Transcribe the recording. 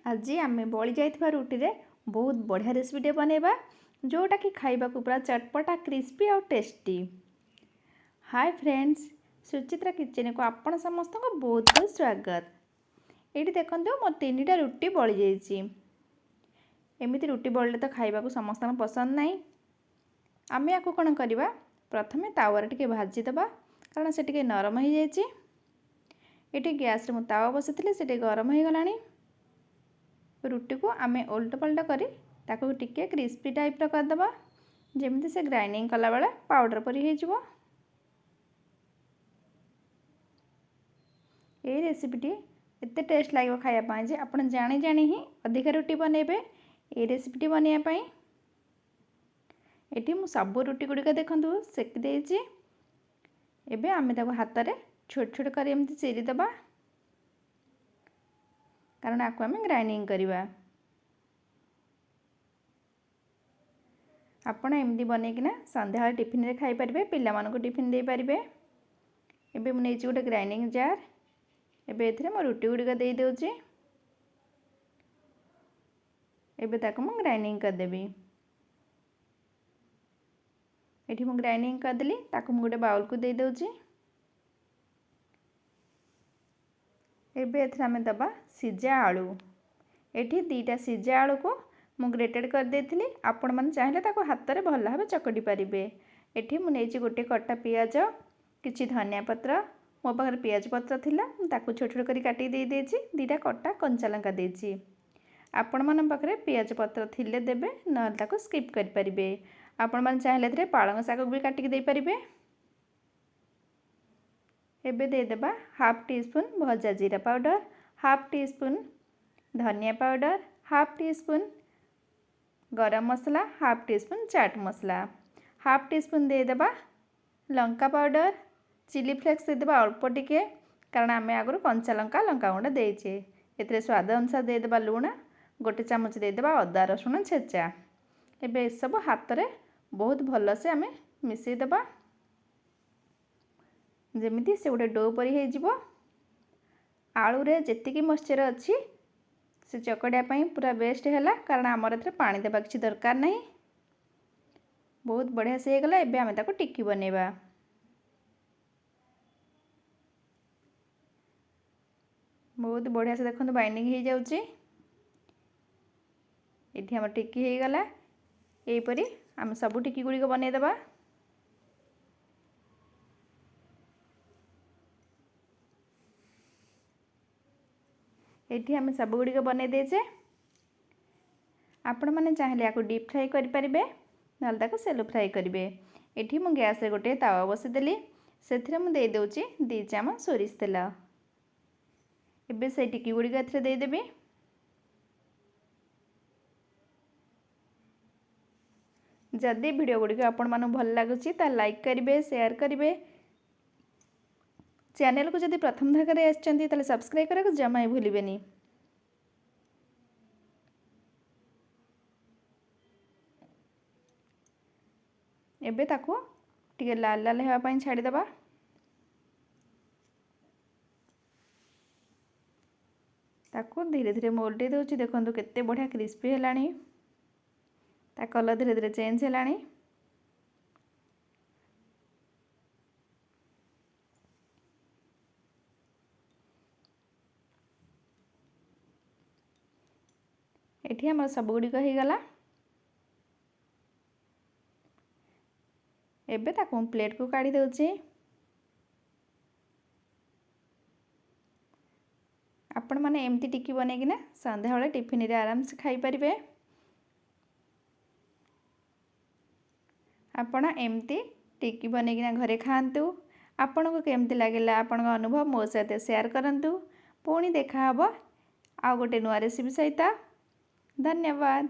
आज आम बड़ी जाइथिबा रुटी रे बहुत बढ़िया रेसिपीटे बनैबा जोटा कि खाइबाकू पूरा चटपटा क्रिस्पी और tasty. Hi friends, Suchitra kitchen को आपण समस्त को बहुत बहुत स्वागत। ये देखो मो 3टा रुटी बड़ी जाइए। एमती रुटी बड़े तो खाइबाकू समस्त पसंद नहीं। आम या कौन करवा, प्रथमे तावार टिके भाजीदबा कारण से टिके नरम हो जाइए। ये गैस रे मु तावा बसैली से गरम हो गलानी। रुटी को आम उल्ट पलट कर ताको टिके क्रिस्पी टाइप रो करदबा जेमती से ग्राइंडिंग कला बेले पाउडर परी हो जिवो। ये रेसिपीटी एते टेस्ट लागिवो खाया पाए जे आपण जानी जानी ही अधिक रुटी बनेबे। ये रेसिपीटी बनैया पाई एठी मु सब रुटी गुड़िक देखंतु सेकी देछि। एबे आमे ताको हाथ रे छोट छोट कर एमती चीरी दबा कारण आपको आम ग्राइंडिंग करवा। आपण एमती बनईकिना संध्या टिफिन रे खाई परिबे, पिला मानको टिफिन दे परिबे। एबे मु नेछि गोटे ग्राइंडिंग जार। एबे एथिरे मो रुटी गुड़िक दे देउछि। एबे ताको मु ग्राइंडिंग कर देबी। एठी मु ग्राइंडिंग कर देली ताको मु गोटे बाउल को दे देउछि। एबे एथिरे आमे दबा सिजा आलू। एठी 2टा सिजा आलू को मु ग्रेटेड कर देथिली। आपण मन चाहिले ताको हाथ रे भल भाबे चकटी परिबे। एठी मु नेछि गोटे कट्टा पियाज, किछि धनिया पत्र, मो पाखरे पियाज पत्र थिला ताको छोट छोट करी काटी दे देछि। 2टा कट्टा कंचा लंका देछि। आपण मन पाखरे पियाज पत्र थिले देबे, न ताको स्किप करि परिबे। आपण मन चाहिले एथिरे पालंग शाक भी काटी दे परिबे। एबे दे देबा हाफ टी स्पून भजा जीरा पाउडर, हाफ टी स्पून धनिया पाउडर, हाफ टी स्पून गरम मसला, हाफ टी स्पून चाट मसला, हाफ टी स्पून दे देबा लंका पाउडर, चिली फ्लेक्स दे देबा अल्प टिके कारण आम आगु कंचा लंका लंका गुंडा देचे। एथिरे स्वाद अनुसार दे देबा लूण, गोटे चामच दे देबा अदा रसुण छेचा। एबे सब हाथ रे बहुत भल से आम मिसई देबा जेमिति से गोटे डो परी हो जिवो। आलू रे जेतिकी मॉइस्चर अछि से चकड़िया पई पूरा बेस्ट हैला कारण आमर एथरे पानी देबा किछि दरकार नहीं। बहुत बढ़िया से गला। एबे आमे ताको टिक्की बनेबा। बहुत बढ़िया से देखंतु बाइंडिंग हो जाउची। एठी हमर टिक्की हो गला। एई परी आमे सब टिक्की गुडी को बने देबा। एठी आमे सब गुडी को बने देछे। आपण माने चाहिले याको डीप फ्राई करि परिबे, नल ताको सेलो फ्राई करिवे। एठी मु गैस रे गोटे तावा बसे देली, सेथिरे मु दे दोछि 2 चामच सोरिष तेल। एबे से टिक्की गुडी को एथिरे दे देबी। जदि वीडियो गुडी को आपण मानु भल लागुछि ता लाइक करिवे, शेयर करिवे। चैनल को जदि प्रथम धाकरे आछंती ताले सब्सक्राइब करक जमा ही भूलिबेनी। एबे ताको टिके लाल लाल हेवा पई छाडी दबा। ताको धीरे धीरे मोल्टी दोछि। देखंतु केते बढ़िया क्रिस्पी हेलानी। ता कलर धीरे धीरे चेंज हेलानी। एठी हमर सब गुडी को हे गला। एबे ताको प्लेट को काढी दोछि। आपण माने एमती टिक्की बने कि ना संध्या बेले टिफिन रे आराम से खाई परिबे। आपण एमती टिक्की बने कि ना घरे खांतु। आपण को केमती लागिला आपण को अनुभव मो साथे शेयर करंतु। पुणी देखा हबो आ गोटे नुआ रेसिपी सहित। धन्यवाद।